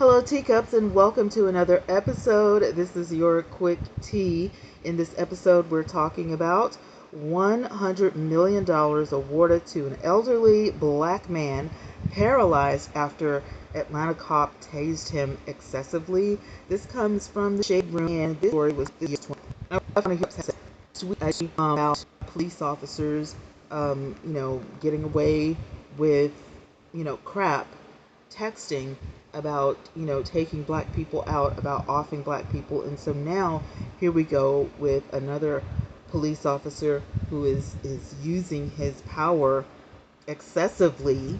Hello, teacups, and welcome to another episode. This is your quick tea. In this episode, we're talking about $100 million awarded to an elderly black man paralyzed after Atlanta cop tased him excessively. This comes from the Shade Room, and this story was this 20. I want to hear sweet about police officers, getting away with, crap, texting about taking black people out, about offing black people. And so now here we go with another police officer who is using his power excessively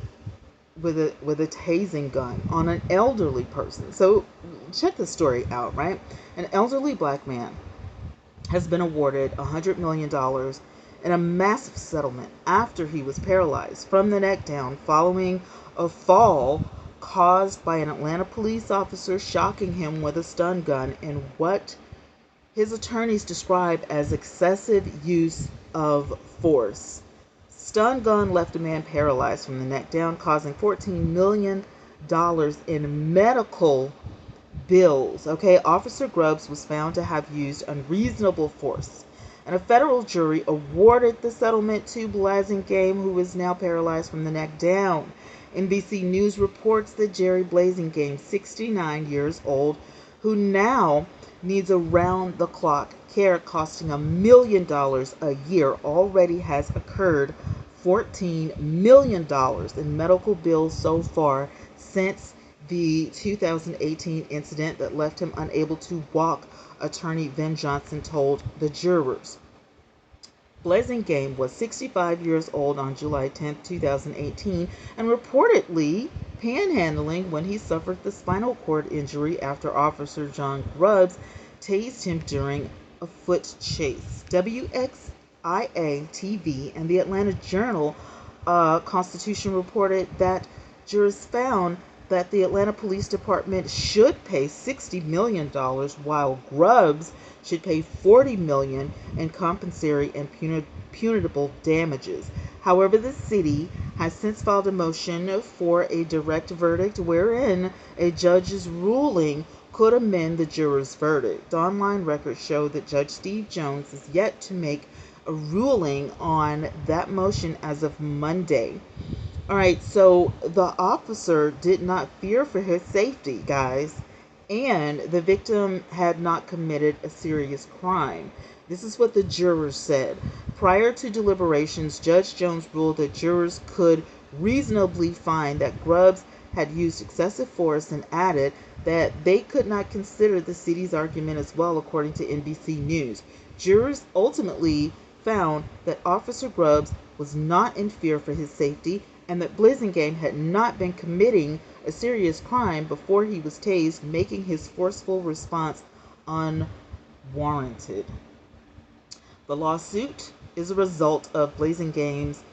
with a tasing gun on an elderly person. So check the story out, right? An elderly black man has been awarded $100 million in a massive settlement after he was paralyzed from the neck down following a fall caused by an Atlanta police officer shocking him with a stun gun in what his attorneys describe as excessive use of force. Stun gun left a man paralyzed from the neck down, causing $14 million in medical bills. Okay, Officer Grubbs was found to have used unreasonable force, and a federal jury awarded the settlement to Blasingame, who is now paralyzed from the neck down. NBC News reports that Jerry Blasingame, 69 years old, who now needs around-the-clock care costing $1 million a year, already has incurred $14 million in medical bills so far since the 2018 incident that left him unable to walk, attorney Vin Johnson told the jurors. Blasingame was 65 years old on July 10, 2018, and reportedly panhandling when he suffered the spinal cord injury after Officer John Grubbs tased him during a foot chase. WXIA-TV and the Atlanta Journal-Constitution reported that jurors found that the Atlanta Police Department should pay $60 million, while Grubbs should pay $40 million in compensatory and punitive damages. However, the city has since filed a motion for a direct verdict wherein a judge's ruling could amend the jurors' verdict. Online records show that Judge Steve Jones is yet to make a ruling on that motion as of Monday. All right, so the officer did not fear for his safety, guys, and the victim had not committed a serious crime. This is what the jurors said. Prior to deliberations, Judge Jones ruled that jurors could reasonably find that Grubbs had used excessive force and added that they could not consider the city's argument as well, according to NBC News. Jurors ultimately found that Officer Grubbs was not in fear for his safety and that Blasingame had not been committing a serious crime before he was tased, making his forceful response unwarranted. The lawsuit is a result of Blasingame's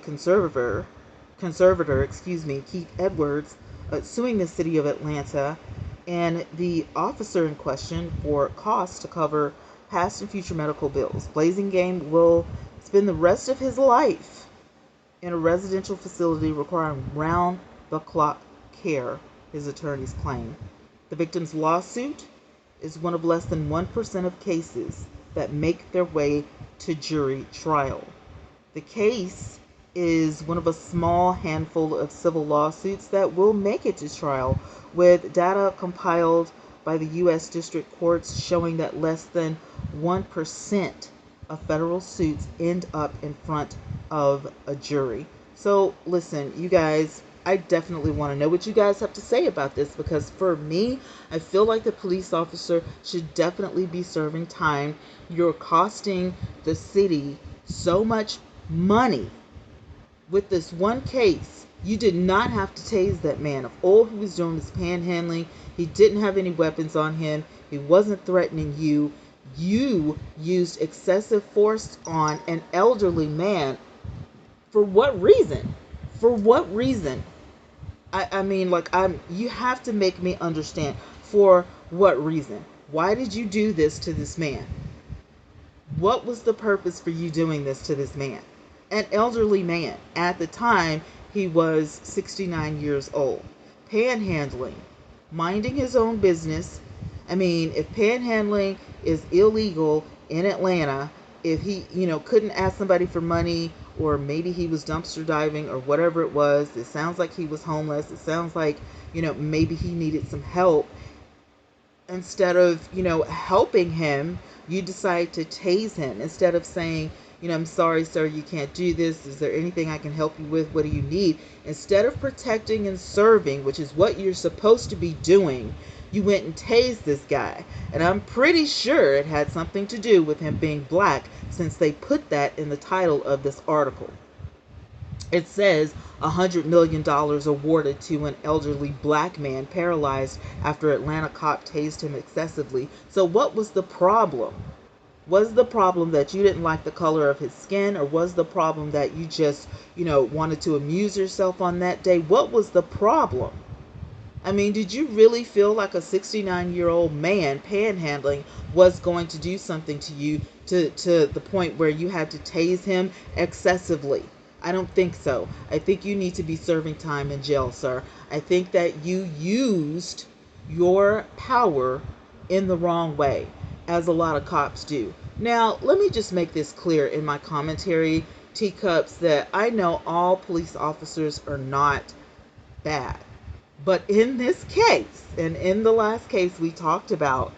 conservator, Keith Edwards, suing the city of Atlanta and the officer in question for costs to cover past and future medical bills. Blasingame will spend the rest of his life in a residential facility requiring round-the-clock care, his attorneys claim. The victim's lawsuit is one of less than 1% of cases that make their way to jury trial. The case is one of a small handful of civil lawsuits that will make it to trial, with data compiled by the U.S. District Courts showing that less than 1% of federal suits end up in front of a jury. So listen, you guys, I definitely want to know what you guys have to say about this, because for me, I feel like the police officer should definitely be serving time. You're costing the city so much money with this one case. You did not have to tase that man. If all he was doing was panhandling, he didn't have any weapons on him, he wasn't threatening you. You used excessive force on an elderly man. For what reason? For what reason? You have to make me understand. For what reason? Why did you do this to this man? What was the purpose for you doing this to this man? An elderly man. At the time, he was 69 years old. Panhandling. minding his own business. I mean, if panhandling is illegal in Atlanta, if he, couldn't ask somebody for money, or maybe he was dumpster diving or whatever it was, it sounds like he was homeless. It sounds like, maybe he needed some help. Instead of, helping him, you decide to tase him. Instead of saying, I'm sorry, sir, you can't do this. Is there anything I can help you with? What do you need? Instead of protecting and serving, which is what you're supposed to be doing, you went and tased this guy. And I'm pretty sure it had something to do with him being black, since they put that in the title of this article. It says $100 million awarded to an elderly black man paralyzed after Atlanta cop tased him excessively. So what was the problem? Was the problem that you didn't like the color of his skin, or was the problem that you just, wanted to amuse yourself on that day? What was the problem? I mean, did you really feel like a 69-year-old man panhandling was going to do something to you to the point where you had to tase him excessively? I don't think so. I think you need to be serving time in jail, sir. I think that you used your power in the wrong way, as a lot of cops do. Now, let me just make this clear in my commentary, teacups, that I know all police officers are not bad. But in this case, and in the last case we talked about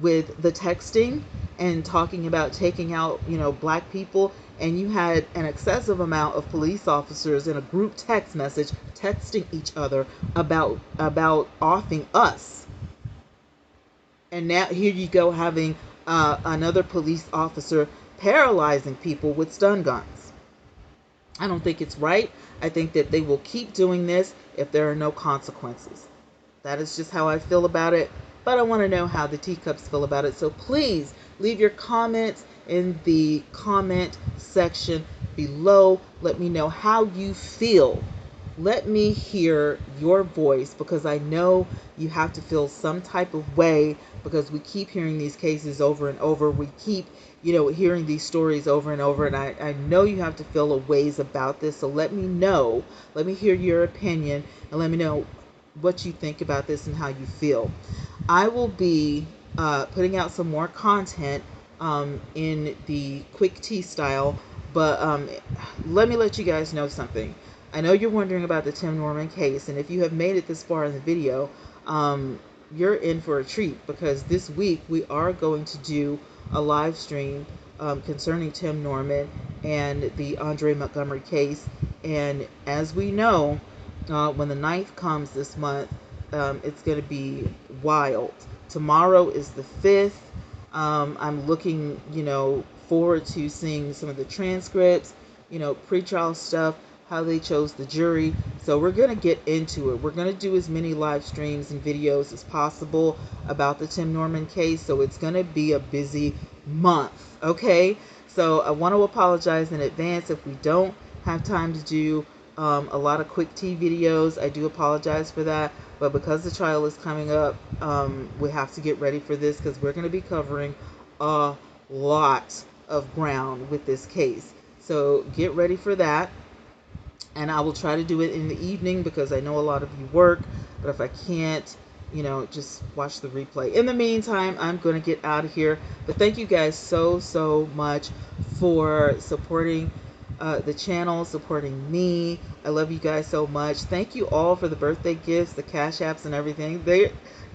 with the texting and talking about taking out, black people, and you had an excessive amount of police officers in a group text message texting each other about offing us. And now here you go, having another police officer paralyzing people with stun guns. I don't think it's right. I think that they will keep doing this if there are no consequences. That is just how I feel about it. But I want to know how the teacups feel about it. So please leave your comments in the comment section below. Let me know how you feel. Let me hear your voice, because I know you have to feel some type of way, because we keep hearing these cases over and over. We keep, hearing these stories over and over. And I know you have to feel a ways about this. So let me know. Let me hear your opinion, and let me know what you think about this and how you feel. I will be putting out some more content in the quick tea style, but let me let you guys know something. I know you're wondering about the Tim Norman case, and if you have made it this far in the video, you're in for a treat, because this week we are going to do a live stream concerning Tim Norman and the Andre Montgomery case. And as we know, when the 9th comes this month, it's going to be wild. Tomorrow is the 5th. I'm looking, forward to seeing some of the transcripts, pretrial stuff, how they chose the jury. So we're going to get into it. We're going to do as many live streams and videos as possible about the Tim Norman case. So it's going to be a busy month. Okay. So I want to apologize in advance if we don't have time to do a lot of quick tea videos. I do apologize for that. But because the trial is coming up, we have to get ready for this, because we're going to be covering a lot of ground with this case. So get ready for that. And I will try to do it in the evening, because I know a lot of you work. But if I can't, just watch the replay. In the meantime, I'm going to get out of here. But thank you guys so much for supporting the channel, supporting me. I love you guys so much. Thank you all for the birthday gifts, the cash apps and everything.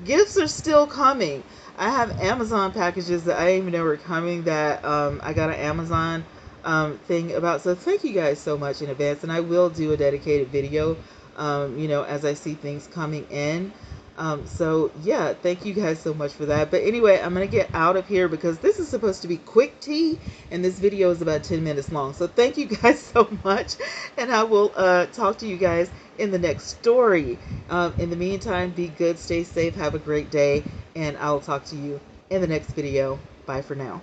Gifts are still coming. I have Amazon packages that I didn't even know were coming, that I got an Amazon thing about. So thank you guys so much in advance, and I will do a dedicated video as I see things coming in. So yeah, thank you guys so much for that. But anyway, I'm gonna get out of here, because this is supposed to be quick tea, and this video is about 10 minutes long. So thank you guys so much, and I will talk to you guys in the next story. In the meantime, be good, stay safe, have a great day, and I'll talk to you in the next video. Bye for now.